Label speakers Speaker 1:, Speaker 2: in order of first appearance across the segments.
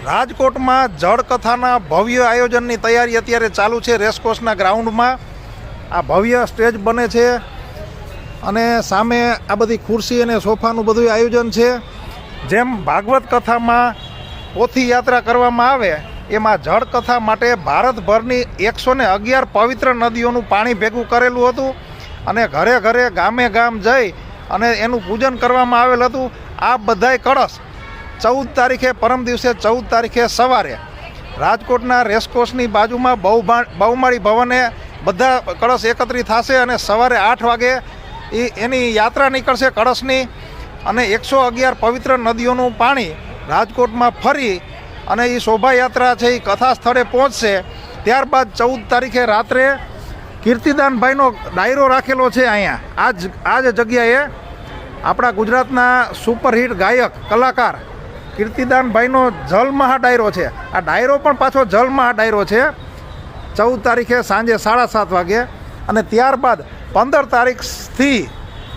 Speaker 1: રાજકોટમાં જળકથાના ભવ્ય આયોજનની તૈયારી અત્યારે ચાલુ છે રેસકોર્સના ગ્રાઉન્ડમાં. આ ભવ્ય સ્ટેજ બને છે અને સામે આ બધી ખુરશી અને સોફાનું બધું આયોજન છે. જેમ ભાગવત કથામાં પોથી યાત્રા કરવામાં આવે એમાં જળકથા માટે ભારતભરની 111 પવિત્ર નદીઓનું પાણી ભેગું કરેલું હતું અને ઘરે ઘરે ગામે ગામ જઈ અને એનું પૂજન કરવામાં આવેલ હતું. આ બધાય કળશ 14 તારીખે પરમ દિવસે 14 તારીખે સવારે રાજકોટના રેસકોર્સની બાજુમાં બહુમાળી ભવને બધા કળશ એકત્રિત થશે અને સવારે 8 વાગે એની યાત્રા નીકળશે કળશની અને 111 પવિત્ર નદીઓનું પાણી રાજકોટમાં ફરી અને એ શોભાયાત્રા છે એ કથા સ્થળે પહોંચશે. ત્યારબાદ 14 તારીખે રાત્રે કીર્તિદાનભાઈનો ડાયરો રાખેલો છે અહીંયા આ જ જગ્યાએ. આપણા ગુજરાતના સુપરહિટ ગાયક કલાકાર કીર્તિદાનભાઈનો જલમહા ડાયરો છે. આ ડાયરો પણ પાછો જલમહા ડાયરો છે 14 તારીખે સાંજે 7:30 વાગે. અને ત્યારબાદ 15 તારીખથી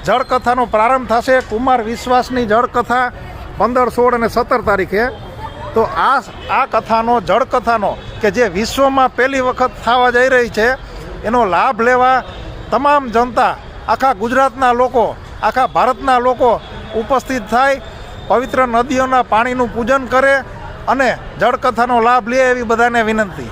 Speaker 1: જળકથાનો પ્રારંભ થશે. કુમાર વિશ્વાસની જળકથા 15, 16 અને 17 તારીખે. તો આ કથાનો જળકથાનો કે જે વિશ્વમાં પહેલી વખત થવા જઈ રહી છે એનો લાભ લેવા તમામ જનતા, આખા ગુજરાતના લોકો, આખા ભારતના લોકો ઉપસ્થિત થાય, પવિત્ર નદીઓના પાણીનું પૂજન કરે અને જળકથાનો લાભ લે એવી બધાને વિનંતી.